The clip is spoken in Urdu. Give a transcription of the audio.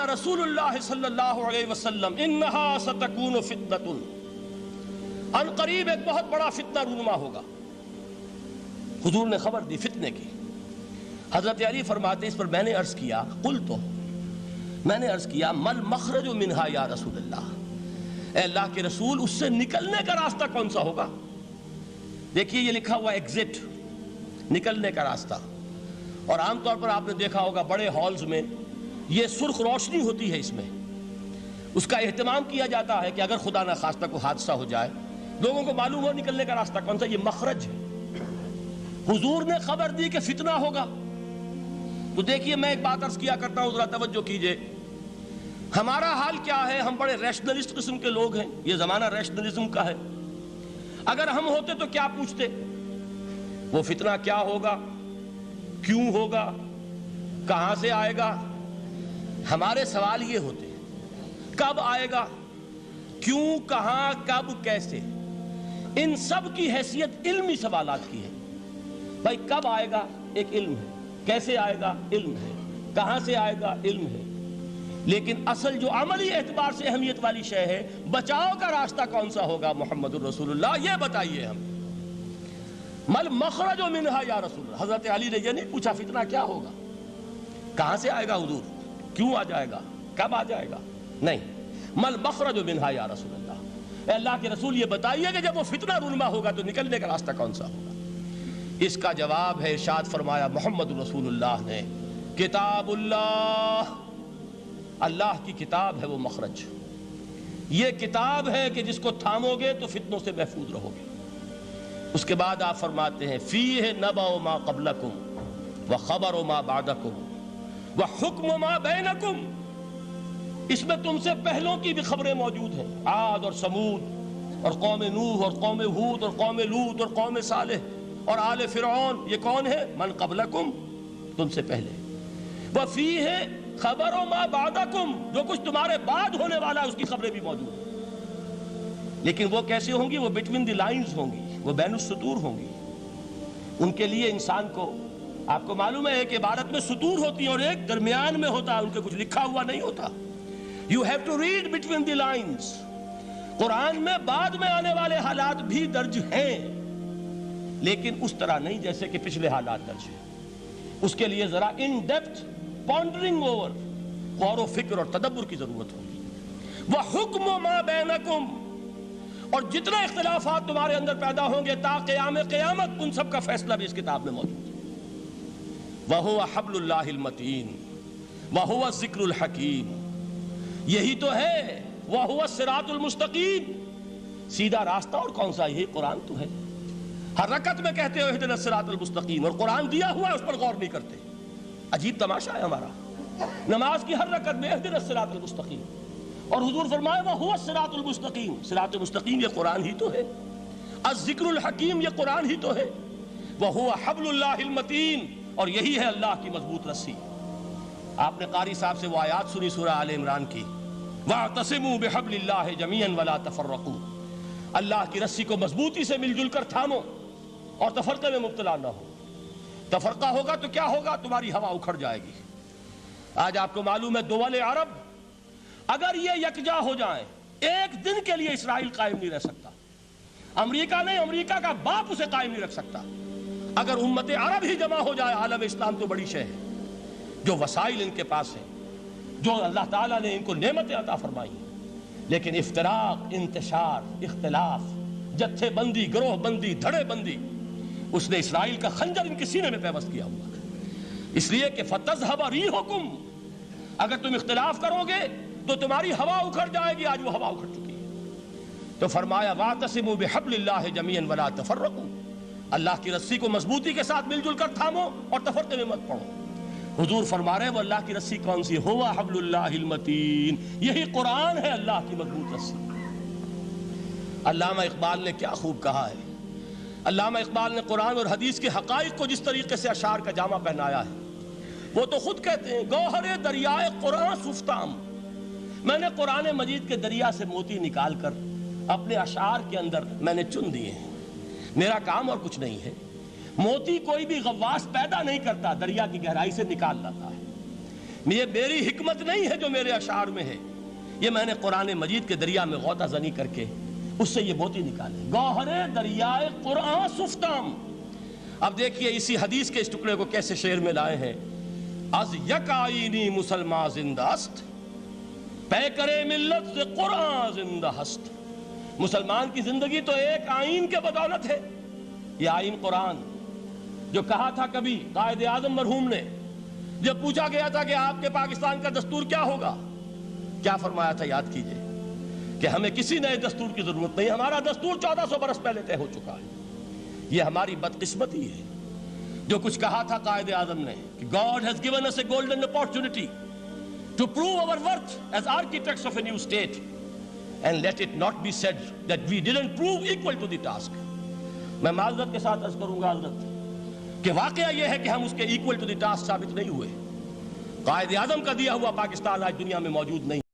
رسول اللہ صلی اللہ علیہ وسلم انہا ستکون فتنۃ، ان قریب ایک بہت بڑا فتنہ رونما ہوگا۔ حضور نے خبر دی فتنے کی۔ حضرت علی فرماتے اس پر میں نے عرض کیا، قلتو، میں نے عرض کیا، مل مخرج منہا یا رسول اللہ، اے اللہ کے رسول اس سے نکلنے کا راستہ کون سا ہوگا؟ دیکھیے یہ لکھا ہوا ایگزٹ، نکلنے کا راستہ۔ اور عام طور پر آپ نے دیکھا ہوگا بڑے ہالز میں یہ سرخ روشنی ہوتی ہے، اس میں اس کا اہتمام کیا جاتا ہے کہ اگر خدا نہ خواستہ کوئی حادثہ ہو جائے لوگوں کو معلوم ہو نکلنے کا راستہ کون سا، یہ مخرج ہے۔ حضور نے خبر دی کہ فتنہ ہوگا۔ تو دیکھیے میں ایک بات عرض کیا کرتا ہوں، ذرا توجہ کیجئے، ہمارا حال کیا ہے؟ ہم بڑے ریشنلسٹ قسم کے لوگ ہیں، یہ زمانہ ریشنلزم کا ہے۔ اگر ہم ہوتے تو کیا پوچھتے؟ وہ فتنہ کیا ہوگا، کیوں ہوگا، کہاں سے آئے گا؟ ہمارے سوال یہ ہوتے ہیں، کب آئے گا، کیوں، کہاں، کب، کیسے۔ ان سب کی حیثیت علمی سوالات کی ہے۔ بھائی کب آئے گا ایک علم ہے، کیسے آئے گا علم ہے، کہاں سے آئے گا علم ہے، لیکن اصل جو عملی اعتبار سے اہمیت والی شے ہے، بچاؤ کا راستہ کون سا ہوگا محمد الرسول اللہ، یہ بتائیے ہم۔ مل مخرج منہا یا رسول اللہ، حضرت علی نے یہ نہیں پوچھا فتنہ کیا ہوگا، کہاں سے آئے گا حضور، کیوں آ جائے گا، کب آ جائے گا، نہیں، مل مخرج منہا یا رسول اللہ، اے اللہ کے رسول یہ بتائیے کہ جب وہ فتنہ رونما ہوگا تو نکلنے کا راستہ کون سا ہوگا۔ اس کا جواب ہے، ارشاد فرمایا محمد رسول اللہ نے، کتاب اللہ، اللہ کی کتاب ہے وہ مخرج، یہ کتاب ہے کہ جس کو تھامو گے تو فتنوں سے محفوظ رہو گے۔ اس کے بعد آپ فرماتے ہیں فیہ نبأ ما قبلکم وخبر ما بعدکم وحکم ما بینکم، اس میں تم سے پہلوں کی بھی خبریں موجود ہیں، عاد اور سمود اور قوم نوح اور قوم ہود اور قوم لوط اور قوم صالح اور آل فرعون، یہ کون ہے؟ من قبلکم، تم سے پہلے، وفیہ خبر ما بعدکم، جو کچھ تمہارے بعد ہونے والا ہے اس کی خبریں بھی موجود ہیں، لیکن وہ کیسے ہوں گی؟ وہ بٹوین دی لائنز ہوں گی، وہ بین السطور ہوں گی۔ ان کے لیے انسان کو، آپ کو معلوم ہے ایک عبارت میں سطور ہوتی ہیں اور ایک درمیان میں ہوتا ہے، ان کے کچھ لکھا ہوا نہیں ہوتا۔ You have to read between the lines۔ قرآن میں بعد میں آنے والے حالات بھی درج ہیں، لیکن اس طرح نہیں جیسے کہ پچھلے حالات درج ہیں۔ اس کے لیے ذرا ان ڈیپتھ پونڈرنگ اوور، غور و فکر اور تدبر کی ضرورت ہوگی۔ وَحُکْمُ مَا بَيْنَكُمْ، اور جتنے اختلافات تمہارے اندر پیدا ہوں گے تا قیام قیامت، ان سب کا فیصلہ بھی اس کتاب میں موجود ہے۔ وَهُوَ حَبْلُ اللَّهِ الْمَتِينُ وَهُوَ الذِّكْرُ الْحَكِيمُ، یہی تو ہے وَهُوَ الصِّرَاطُ الْمُسْتَقِيمُ، سیدھا راستہ اور کون سا؟ یہی قرآن تو ہے۔ ہر رکعت میں کہتے ہو اہدنا الصراط المستقیم، اور قرآن دیا ہوا ہے اس پر غور نہیں کرتے۔ عجیب تماشا ہے ہمارا، نماز کی ہر رکعت میں اہدنا الصراط المستقیم، اور حضور فرمائے وَهُوَ الصراط المستقیم، صراط مستقیم یہ قرآن ہی تو ہے، الذکر الحکیم یہ قرآن ہی تو ہے، وَهُوَ حبل اللہ المتین، اور یہی ہے اللہ کی مضبوط رسی۔ آپ نے قاری صاحب سے وہ آیات سنی سورہ آل عمران کی، وَاعْتَصِمُوا بِحَبْلِ اللَّهِ جَمِيعًا وَلَا تَفَرَّقُوا، اللہ کی رسی کو مضبوطی سے مل جل کر تھامو اور تفرقے میں مبتلا نہ ہو۔ تفرقہ ہوگا تو کیا ہوگا؟ تمہاری ہوا اکھڑ جائے گی۔ آج آپ کو معلوم ہے دول عرب اگر یہ یکجا ہو جائیں، ایک دن کے لیے اسرائیل قائم نہیں رہ سکتا، امریکہ نہیں، امریکہ کا باپ اسے قائم نہیں رکھ سکتا۔ اگر امت عرب ہی جمع ہو جائے، عالم اسلام تو بڑی شے ہے، جو وسائل ان کے پاس ہیں، جو اللہ تعالیٰ نے ان کو نعمتیں عطا فرمائی ہیں، لیکن افتراق، انتشار، اختلاف، جتھے بندی، گروہ بندی، دھڑے بندی، اس نے اسرائیل کا خنجر ان کے سینے میں پیوست کیا ہوا ہے۔ اس لیے کہ فَتَذْهَبَ رِيحُكُمْ، اگر تم اختلاف کرو گے تو تمہاری ہوا اکھڑ جائے گی۔ آج وہ ہوا اکھڑ چکی ہے۔ تو فرمایا وَاعْتَصِمُوا بِحَبْلِ اللَّهِ جَمِيعًا وَلَا تَفَرَّقُوا، اللہ کی رسی کو مضبوطی کے ساتھ مل جل کر تھامو اور تفرقے میں مت پڑو۔ حضور فرما رہے ہیں وہ اللہ کی رسی کون سی؟ ہوا حبل اللہ المتین، یہی قرآن ہے اللہ کی مضبوط رسی۔ علامہ اقبال نے کیا خوب کہا ہے، علامہ اقبال نے قرآن اور حدیث کے حقائق کو جس طریقے سے اشعار کا جامع پہنایا ہے، وہ تو خود کہتے ہیں گوہر دریائے قرآن سفتام، میں نے قرآن مجید کے دریا سے موتی نکال کر اپنے اشعار کے اندر میں نے چن دیے ہیں، میرا کام اور کچھ نہیں ہے۔ موتی کوئی بھی غواص پیدا نہیں کرتا، دریا کی گہرائی سے نکال لاتا ہے۔ یہ میری حکمت نہیں ہے جو میرے اشعار میں ہے، یہ میں نے قرآن مجید کے دریا میں غوطہ زنی کر کے اس سے یہ موتی نکالے، گوہر دریائے قرآن سفتام۔ اب دیکھیے اسی حدیث کے اس ٹکڑے کو کیسے شعر میں لائے ہیں۔ از یک آئینی مسلمان زندہ است، پے کرے ملت سے قرآن زندہ ہست۔ مسلمان کی زندگی تو ایک آئین کے بدولت ہے، یہ آئین قرآن۔ جو کہا تھا کبھی قائد اعظم مرحوم نے، جب پوچھا گیا تھا کہ آپ کے پاکستان کا دستور کیا ہوگا، کیا فرمایا تھا یاد کیجئے کہ ہمیں کسی نئے دستور کی ضرورت نہیں، ہمارا دستور 1400 برس پہلے طے ہو چکا ہے۔ یہ ہماری بدقسمتی ہے جو کچھ کہا تھا قائد اعظم نے کہ God has given us a golden opportunity to prove our worth as architects of a new state, and let it not be said that we didn't prove equal to the task۔ میں معذرت کے ساتھ عرض کروں گا حضرت کہ واقعہ یہ ہے کہ ہم اس کے equal to the task ثابت نہیں ہوئے۔ قائد اعظم کا دیا ہوا پاکستان آج دنیا میں موجود نہیں۔